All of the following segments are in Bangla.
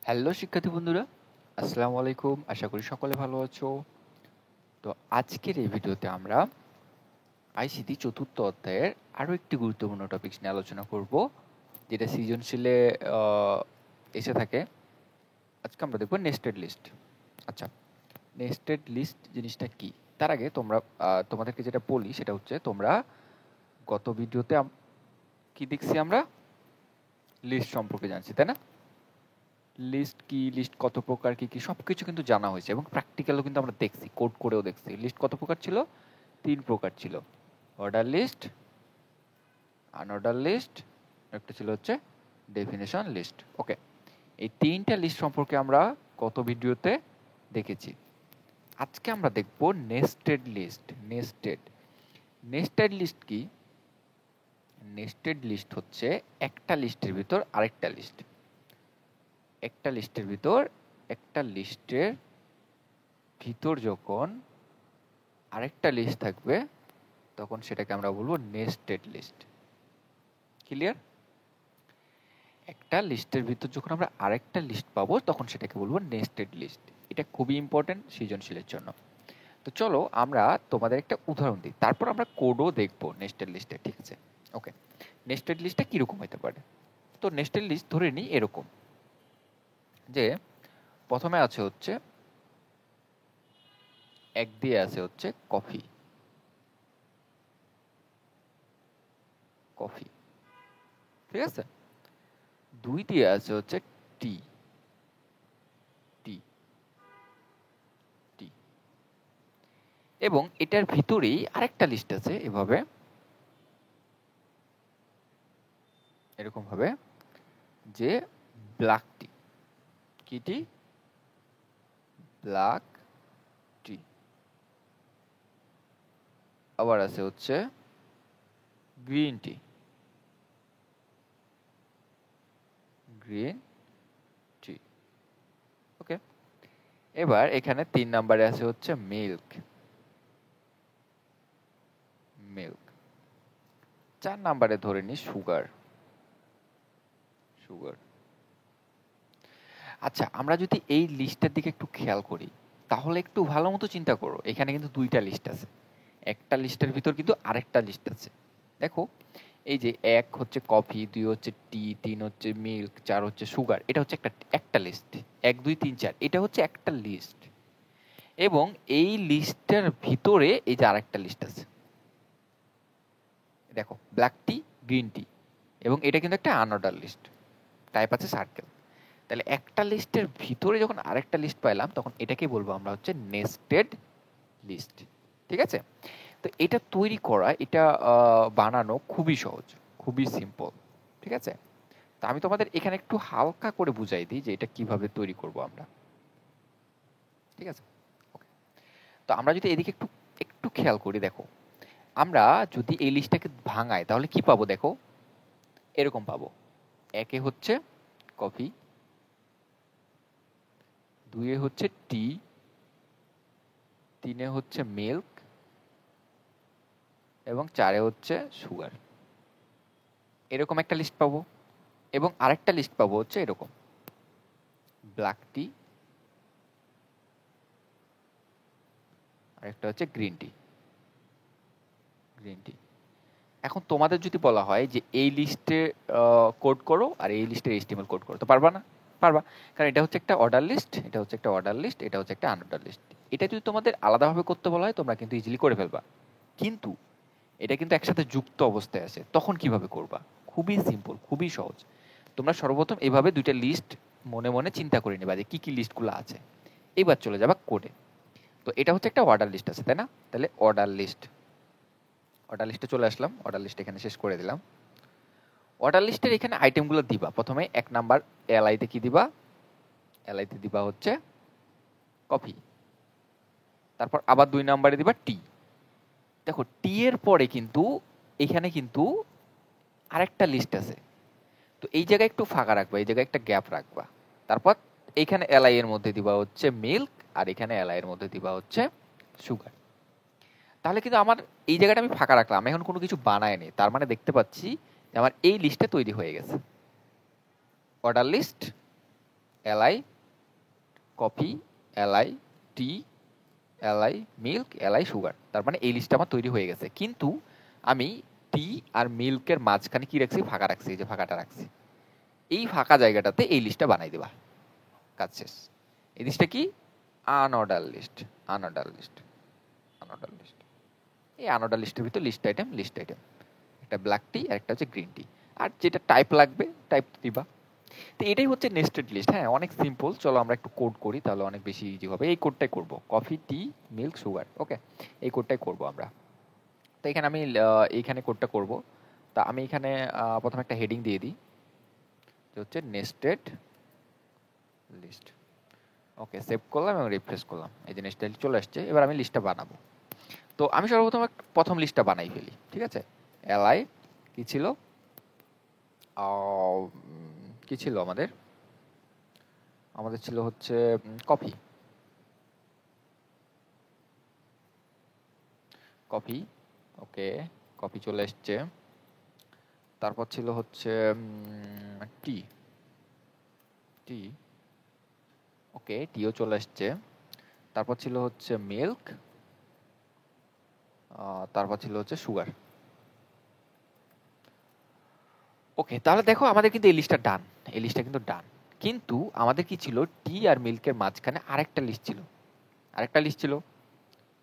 হ্যালো শিক্ষার্থী বন্ধুরা, আসসালামু আলাইকুম। আশা করি সকলে ভালো আছো। তো আজকের এই ভিডিওতে আমরা আইসিটি চতুর্থ অধ্যায়ের আরও একটি গুরুত্বপূর্ণ টপিকস নিয়ে আলোচনা করব, যেটা সৃজনশীলে এসে থাকে। আজকে আমরা দেখব নেস্টেড লিস্ট। আচ্ছা, নেস্টেড লিস্ট জিনিসটা কি? তার আগে তোমাদেরকে যেটা বলি সেটা হচ্ছে, তোমরা গত ভিডিওতে কি দেখছি, আমরা লিস্ট সম্পর্কে জানছি, তাই না? লিস্ট কি, লিস্ট কত প্রকার, কি কি সবকিছু কিন্তু জানা হয়েছে এবং প্র্যাকটিক্যালও কিন্তু আমরা দেখছি, কোড করেও দেখছি। লিস্ট কত প্রকার ছিল? 3 প্রকার ছিল: অর্ডার লিস্ট, আনঅর্ডার লিস্ট, একটা ছিল হচ্ছে ডেফিনেশন লিস্ট। ওকে, এই 3টা লিস্ট সম্পর্কে আমরা গত ভিডিওতে দেখেছি। আজকে আমরা দেখব নেস্টেড লিস্ট। নেস্টেড লিস্ট কি? নেস্টেড লিস্ট হচ্ছে একটা লিস্টের ভিতর আরেকটা লিস্ট, একটা লিস্টের ভিতর একটা লিস্টের ভিতর যখন আরেকটা লিস্ট থাকবে তখন সেটাকে আমরা বলবো নেস্টেড লিস্ট। ক্লিয়ার? একটা লিস্টের ভিতর যখন আমরা আরেকটা লিস্ট পাবো তখন সেটাকে বলবো নেস্টেড লিস্ট। এটা খুবই ইম্পর্টেন্ট সৃজনশীলের জন্য। তো চলো আমরা তোমাদের একটা উদাহরণ দিই, তারপর আমরা কোডও দেখবো নেস্টেড লিস্টে। ঠিক আছে? ওকে, নেস্টেড লিস্টটা কিরকম হতে পারে? তো নেস্টেড লিস্ট ধরে নিই এরকম, যে প্রথমে আছে হচ্ছে এক দিয়ে আছে হচ্ছে কফি, ঠিক আছে? 2 দিয়ে আছে হচ্ছে টি, টি, টি। এবং এটার ভিতরেই আরেকটা লিস্ট আছে এভাবে, এরকম ভাবে, যে ব্ল্যাক টি। কি টি? ব্ল্যাক টি। আবার আছে হচ্ছে গ্রিন টি, গ্রিন টি। ওকে, এবার এখানে 3 নম্বরে আছে হচ্ছে মিল্ক, মিল্ক। 4 নম্বরে ধরে নি সুগার, সুগার। আচ্ছা, আমরা যদি এই লিস্টের দিকে একটু খেয়াল করি তাহলে একটু ভালো মতো চিন্তা করো। এখানে কিন্তু 2টা লিস্ট আছে, একটা লিস্টের ভিতর কিন্তু আরেকটা লিস্ট আছে। দেখো, এই যে 1 হচ্ছে কফি, 2 হচ্ছে টি, 3 হচ্ছে মিল্ক, 4 হচ্ছে সুগার। এটা হচ্ছে একটা লিস্ট। 1 2 3 4 এটা হচ্ছে একটা লিস্ট। এবং এই লিস্টের ভিতরে এই যে আরেকটা লিস্ট আছে, দেখো ব্ল্যাক টি, গ্রিন টি। এবং এটা কিন্তু একটা আনঅর্ডার লিস্ট, টাইপ আছে সার্কেল। তাহলে একটা লিস্টের ভিতরে যখন আরেকটা লিস্ট পাইলাম তখন এটাকে বলবো আমরা হচ্ছে নেস্টেড লিস্ট। ঠিক আছে? তো এটা তৈরি করা, এটা বানানো খুবই সহজ, খুবই সিম্পল। ঠিক আছে? তো আমি তোমাদের এখানে একটু হালকা করে বুঝাই দিই যে এটা কিভাবে তৈরি করব আমরা। ঠিক আছে? ওকে, তো আমরা যদি এদিকে একটু একটু খেয়াল করি, দেখো আমরা যদি এই লিস্টটাকে ভাঙাই তাহলে কি পাবো? দেখো এরকম পাবো: 1 এ হচ্ছে কফি, 2 এ হচ্ছে টি, 3 এ হচ্ছে মিল্ক এবং 4 এ হচ্ছে সুগার। এরকম একটা লিস্ট পাবো। এবং আরেকটা লিস্ট পাবো হচ্ছে এরকম: ব্ল্যাক টি, আরেকটা হচ্ছে গ্রিন টি, গ্রিন টি। এখন তোমাদের যদি বলা হয় যে এই লিস্টে কোড করো আর এই লিস্টের এইচটিএমএল কোড করো, তো পারবা না? পারবা, কারণ এটা হচ্ছে একটা অর্ডার লিস্ট, এটা হচ্ছে একটা অর্ডার লিস্ট, এটা হচ্ছে একটা আনঅর্ডার লিস্ট। এটা যদি তোমাদের আলাদাভাবে করতে বলা হয় তোমরা কিন্তু ইজিলি করে ফেলবা। কিন্তু এটা কিন্তু একসাথে যুক্ত অবস্থায় আছে, তখন কিভাবে করবা? খুবই সিম্পল, খুবই সহজ। তোমরা সর্বপ্রথম এভাবে 2টা লিস্ট মনে মনে চিন্তা করে নেবা যে কি কি লিস্টগুলো আছে। এবার চলে যাবা কোডে। তো এটা হচ্ছে একটা অর্ডার লিস্ট আছে, তাই না? তাহলে অর্ডার লিস্ট, অর্ডার লিস্টে চলে আসলাম। অর্ডার লিস্ট এখানে শেষ করে দিলাম। অর্ডার লিস্টের এখানে আইটেমগুলো দিবা। প্রথমে 1 নাম্বার এলআইতে কি দিবা? এলআইতে দিবা হচ্ছে কফি। তারপর আবার 2 নাম্বারে দিবা টি। দেখো টি এর পরে কিন্তু এখানে কিন্তু আরেকটা লিস্ট আছে। তো এই জায়গায় একটু ফাঁকা রাখবা, এই জায়গায় একটা গ্যাপ রাখবা। তারপর এইখানে এলআই এর মধ্যে দিবা হচ্ছে মিল্ক, আর এখানে এলআই এর মধ্যে দিবা হচ্ছে সুগার। তাহলে কিন্তু আমার এই জায়গাটা আমি ফাঁকা রাখলাম, এখন কোনো কিছু বানায়নি। তার মানে দেখতে পাচ্ছি যে আমার এই লিস্টটা তৈরি হয়ে গেছে। Order list, LI coffee, LI tea, LI milk, LI sugar. তার মানে এই লিস্টটা আমার তৈরি হয়ে গেছে, কিন্তু আমি টি আর মিল্কের মাঝখানে কি রাখছি? ফাঁকা রাখছি, এই যে ফাঁকাটা রাখছি। এই ফাঁকা জায়গাটাতে এই লিস্টটা বানাই দেবা, কাজ শেষ। এই লিস্টটা কি? Unordered list. Unordered list, unordered list. এই আনঅর্ডার লিস্টের ভিতর লিস্ট আইটেম, একটা ব্ল্যাক টি আর একটা হচ্ছে গ্রিন টি। আর যেটা টাইপ লাগবে টাইপ দিবা। তো এটাই হচ্ছে নেস্টেড লিস্ট। হ্যাঁ, অনেক সিম্পল। চলো আমরা একটু কোড করি, তাহলে অনেক বেশি ইজি হবে। এই কোডটাই করব, কফি, টি, মিল্ক, সুগার। ওকে, এই কোডটাই করব আমরা। তো এখানে আমি এইখানে কোডটা করব। তা আমি এখানে প্রথমে একটা হেডিং দিয়ে দিই, যে হচ্ছে নেস্টেড লিস্ট। ওকে, সেভ করলাম এবং রিফ্রেশ করলাম, এই যে নেস্টেড চলে আসছে। এবার আমি লিস্টটা বানাবো। তো আমি সর্বপ্রথম প্রথম লিস্টটা বানাই ফেলি, ঠিক আছে? এলআই কি ছিল, কি ছিল আমাদের? আমাদের ছিল হচ্ছে কফি, কফি। ওকে, কফি চলে এসছে। তারপর ছিল হচ্ছে টি, টি। ওকে, টিও চলে এসছে। তারপর ছিল হচ্ছে মিল্ক, তারপর ছিল হচ্ছে সুগার। ওকে, তাহলে দেখো আমাদের কিন্তু এই লিস্টটা ডান, এই লিস্টটা কিন্তু ডান। কিন্তু আমাদের কি ছিল? টি আর মিল্কের মাঝখানে আরেকটা লিস্ট ছিল, আরেকটা লিস্ট ছিল,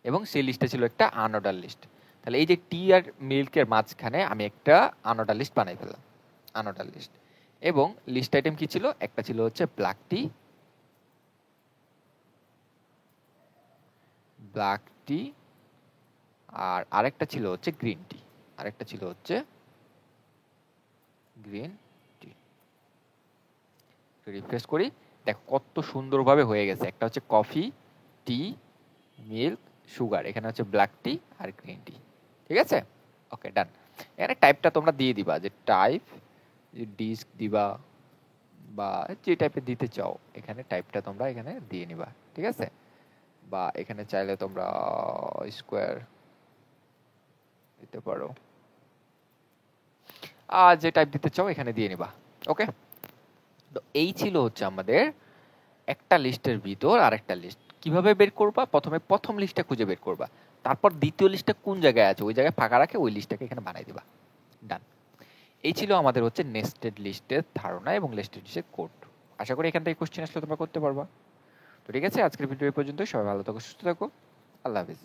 এবং সেই লিস্টে ছিল একটা আনঅর্ডার লিস্ট। তাহলে এই যে টি আর মিল্কের মাঝখানে আমি একটা আনঅর্ডার লিস্ট বানাই ফেললাম, আনঅর্ডার লিস্ট। এবং লিস্ট আইটেম কি ছিল? একটা ছিল হচ্ছে ব্ল্যাক টি, ব্ল্যাক টি, আর আরেকটা ছিল হচ্ছে গ্রিন টি, আরেকটা ছিল হচ্ছে গ্রিন টি। রিফ্রেশ করি, দেখো কত সুন্দরভাবে হয়ে গেছে। একটা হচ্ছে কফি, টি, মিল্ক, সুগার, এখানে হচ্ছে ব্ল্যাক টি আর গ্রিন টি। ঠিক আছে? ওকে, ডান। এখানে টাইপটা তোমরা দিয়ে দিবা, যে টাইপ ডিস্ক দিবা, বা যে টাইপের দিতে চাও এখানে টাইপটা তোমরা এখানে দিয়ে নিবা। ঠিক আছে? বা এখানে চাইলে তোমরা স্কোয়ার দিতে পারো, আর যে টাইপ দিতে চাও এখানে দিয়ে নিবা। ওকে, তো এই ছিল হচ্ছে আমাদের একটা লিস্টের ভিতর আরেকটা লিস্ট। কিভাবে বের করবা? প্রথমে প্রথম লিস্টটা খুঁজে বের করবা, তারপর দ্বিতীয় লিস্টটা কোন জায়গায় আছে ওই জায়গায় ফাঁকা রাখে ওই লিস্টটাকে এখানে বানাই দিবা। ডান। এই ছিল আমাদের হচ্ছে নেস্টেড লিস্টের ধারণা এবং নেস্টেড লিস্টের কোড। আশা করি এখান থেকে কোশ্চেন আসলে তোমরা করতে পারবা। তো ঠিক আছে, আজকের ভিডিও এই পর্যন্ত। সবাই ভালো থাকো, সুস্থ থাকো। আল্লাহ হাফিজ।